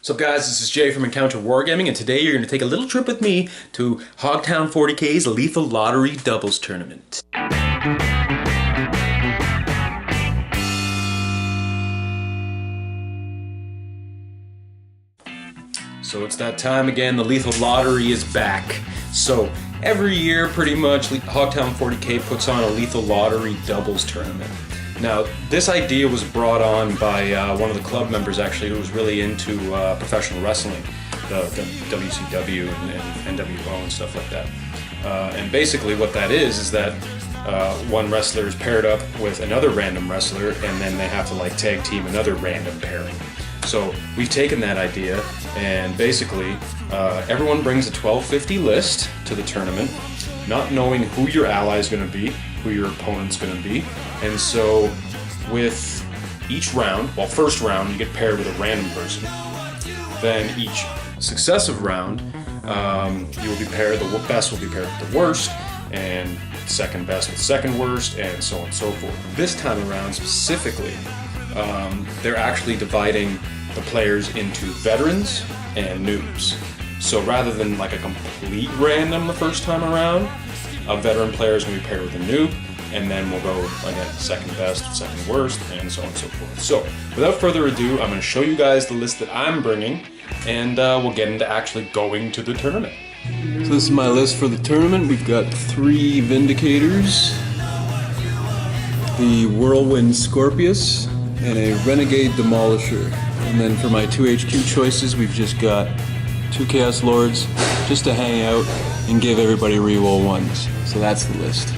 What's up guys, this is Jay from Encounter Wargaming, and today you're going to take a little trip with me to Hogtown 40k's Lethal Lottery Doubles Tournament. So it's that time again, the Lethal Lottery is back. So every year pretty much Hogtown 40k puts on a Lethal Lottery Doubles Tournament. Now, this idea was brought on by one of the club members actually who was really into professional wrestling, the WCW and NWO and stuff like that. And basically what that is that one wrestler is paired up with another random wrestler and then they have to like tag team another random pairing. So we've taken that idea and basically everyone brings a 1250 list to the tournament, not knowing who your ally is going to be, who your opponent's going to be. And so with each round, well, first round you get paired with a random person. Then each successive round you will be paired, the best will be paired with the worst, and second best with second worst, and so on and so forth. This time around specifically, they're actually dividing the players into veterans and noobs. So rather than like a complete random the first time around, a veteran player is going to be paired with a noob, and then we'll go again second best, second worst, and so on and so forth. So without further ado, I'm going to show you guys the list that I'm bringing, and we'll get into actually going to the tournament. So this is my list for the tournament. We've got 3 Vindicators, the Whirlwind Scorpius, and a Renegade Demolisher. And then for my 2 HQ choices, we've just got 2 Chaos Lords, just to hang out and give everybody reroll 1s. So that's the list.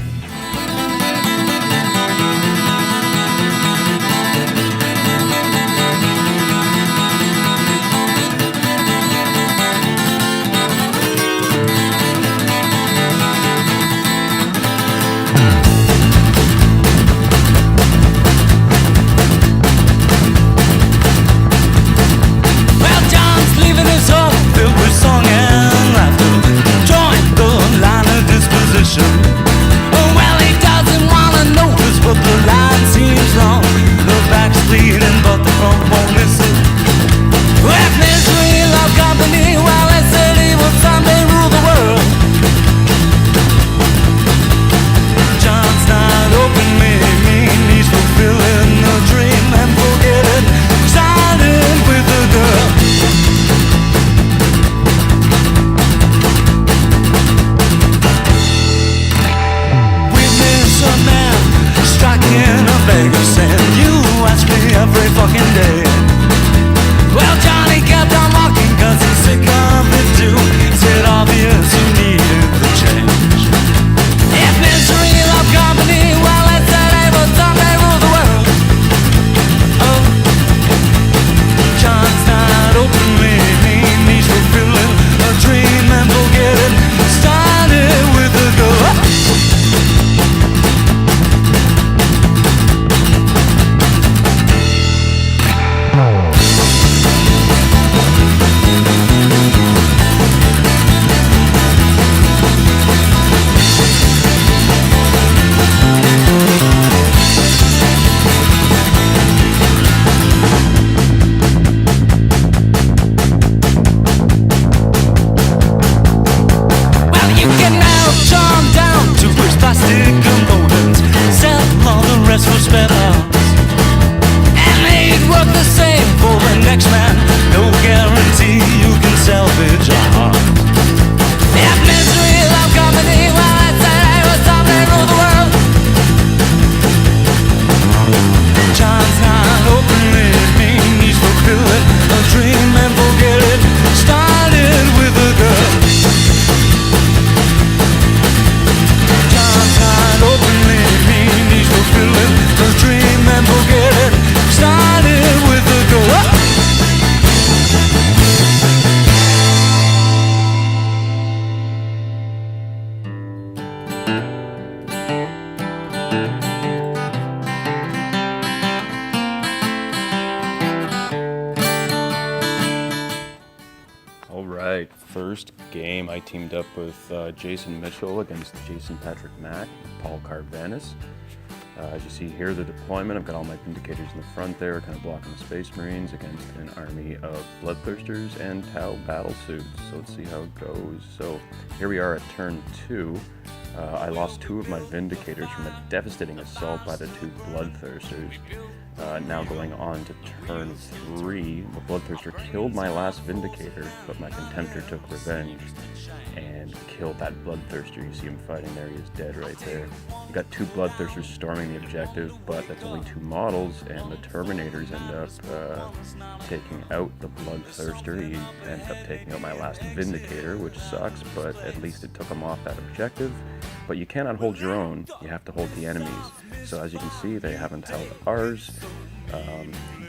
Alright, first game I teamed up with Jason Mitchell against Jason Patrick Mack, Paul Carvanis. As you see here, the deployment, I've got all my Vindicators in the front there, kind of blocking the Space Marines against an army of Bloodthirsters and Tau battle suits. So let's see how it goes. So here we are at turn 2. I lost 2 of my Vindicators from a devastating assault by the 2 Bloodthirsters. Now going on to turn 3, the Bloodthirster killed my last Vindicator, but my Contemptor took revenge and killed that Bloodthirster. You see him fighting there, he is dead right there. We've got 2 Bloodthirsters storming the objective, but that's only 2 models, and the Terminators end up taking out the Bloodthirster. He ends up taking out my last Vindicator, which sucks, but at least it took him off that objective. But you cannot hold your own, you have to hold the enemy's. So as you can see, they haven't held ours.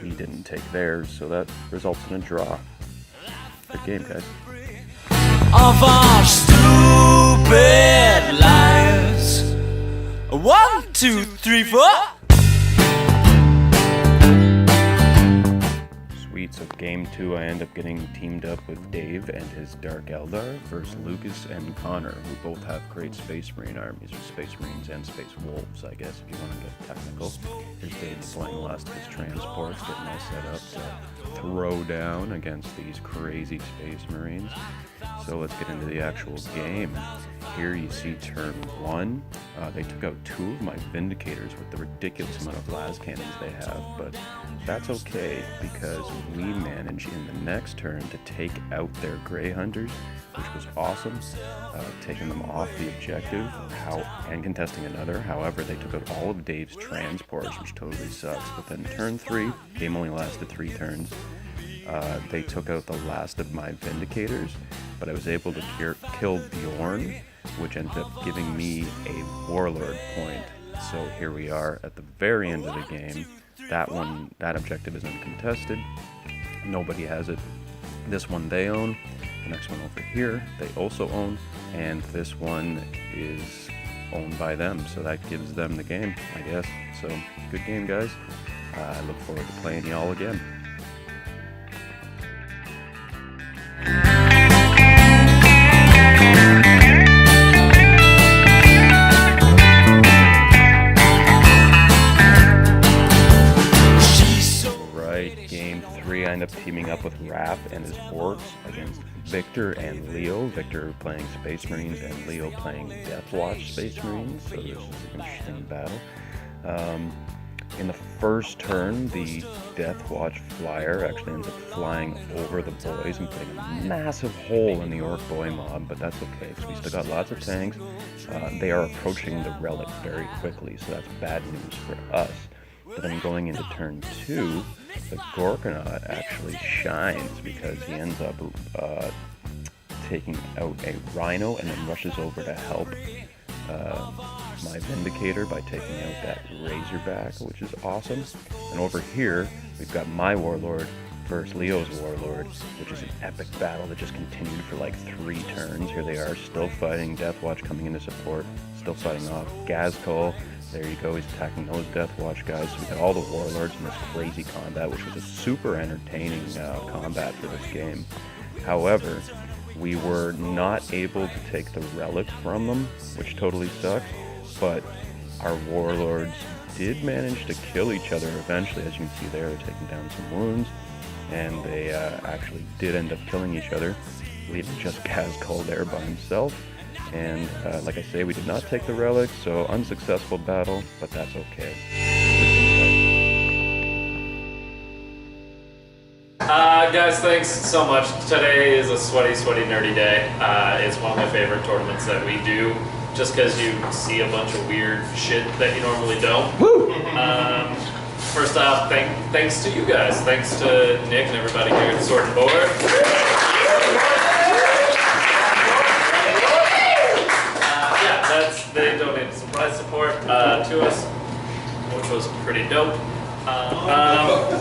We didn't take theirs, so that results in a draw. Good game, guys. Of our stupid lives. 1, 2, 3, 4. Sweet, so game 2 I end up getting teamed up with Dave and his Dark Eldar versus Lucas and Connor, who both have great Space Marine armies, or Space Marines and Space Wolves, I guess, if you want to get technical. Here's Dave deploying the last of his transports, getting all set up to throw down against these crazy Space Marines. So let's get into the actual game. Here you see turn 1. They took out 2 of my Vindicators with the ridiculous amount of las cannons they have, but that's okay because we managed in the next turn to take out their Grey Hunters, which was awesome, taking them off the objective and contesting another. However, they took out all of Dave's transports, which totally sucks. But then turn 3, game only lasted 3 turns. They took out the last of my Vindicators, but I was able to kill Bjorn, which ended up giving me a Warlord point. So here we are at the very end of the game. That objective is uncontested. Nobody has it. This one they own. The next one over here they also own, and this one is owned by them. So that gives them the game, I guess. So good game, guys. I look forward to playing y'all again. Game 3, I end up teaming up with Raph and his orcs against Victor and Leo. Victor playing Space Marines and Leo playing Deathwatch Space Marines, so this is an interesting battle. In the first turn, the Deathwatch flyer actually ends up flying over the boys and putting a massive hole in the Orc boy mob, but that's okay because we still got lots of tanks. They are approaching the relic very quickly, so that's bad news for us. But then going into turn 2, the Gorkanaut actually shines because he ends up taking out a Rhino and then rushes over to help my Vindicator by taking out that Razorback, which is awesome. And over here, we've got my Warlord versus Leo's Warlord, which is an epic battle that just continued for like 3 turns. Here they are, still fighting. Deathwatch coming into support, still fighting off Gazkul. There you go, he's attacking those Deathwatch guys. So we got all the Warlords in this crazy combat, which was a super entertaining combat for this game. However, we were not able to take the relic from them, which totally sucked, but our Warlords did manage to kill each other eventually. As you can see there, they're taking down some wounds, and they actually did end up killing each other, leaving just Gazkul there by himself. And like I say, we did not take the relic, so unsuccessful battle, but that's okay. Guys, thanks so much. Today is a sweaty, nerdy day. It's one of my favorite tournaments that we do, just because you see a bunch of weird shit that you normally don't. Woo! First off, thanks to you guys. Thanks to Nick and everybody here at Sword and Board. They donated some prize support to us, which was pretty dope.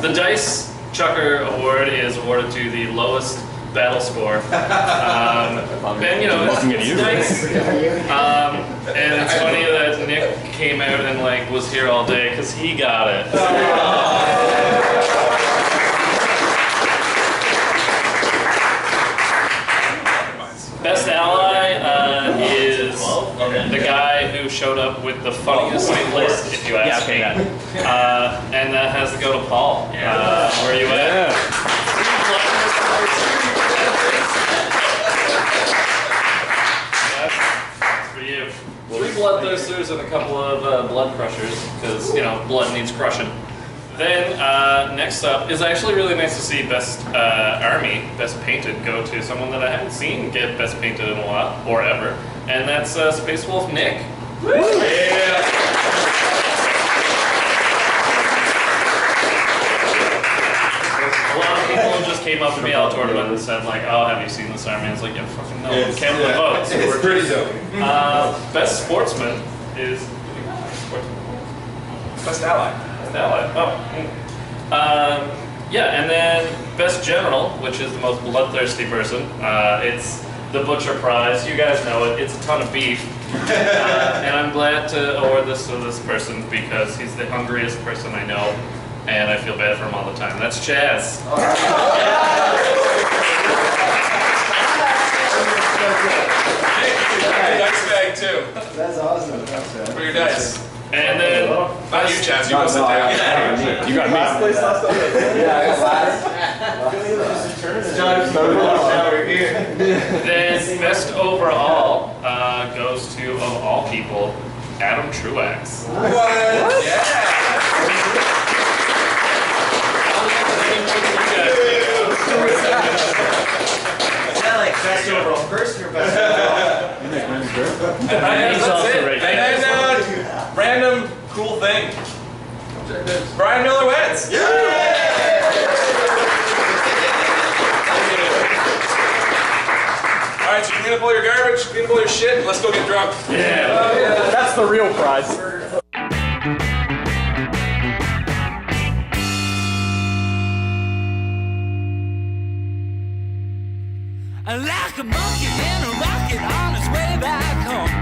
The Dice Chucker Award is awarded to the lowest battle score. And you know, it's nice. And it's funny that Nick came out and like was here all day because he got it. Best ally is the guy who who showed up with the funniest list, if you ask me. And that has to go to Paul. Where are you at? That's for you. 3 bloodthirsters and a couple of blood crushers, because, you know, blood needs crushing. Then, next up is actually really nice to see Best Army, Best Painted, go to someone that I haven't seen get Best Painted in a while, or ever, and that's Space Wolf Nick. Yeah! A lot of people just came up to me all tournament and said, like, oh, have you seen this army? I was like, yeah, fucking no, we can't play votes. It's pretty dope. Best Sportsman is... Best ally. Yeah, and then Best General, which is the most bloodthirsty person. It's the Butcher Prize. You guys know it. It's a ton of beef. And I'm glad to award this to this person because he's the hungriest person I know, and I feel bad for him all the time. That's Chaz. Dice bag too. That's awesome. For your dice. And then... Not you, Chaz. You go sit down. You got me. Then Best Overall goes to, of all people, Adam Truax. What? Yeah. Is that like best overall person or best overall? He's also right And there. then, random cool thing. Brian Miller wins. All right, so clean up all your garbage, clean up all your shit, and let's go get drunk. Yeah. That's the real prize. Like a monkey in a rocket on his way back home.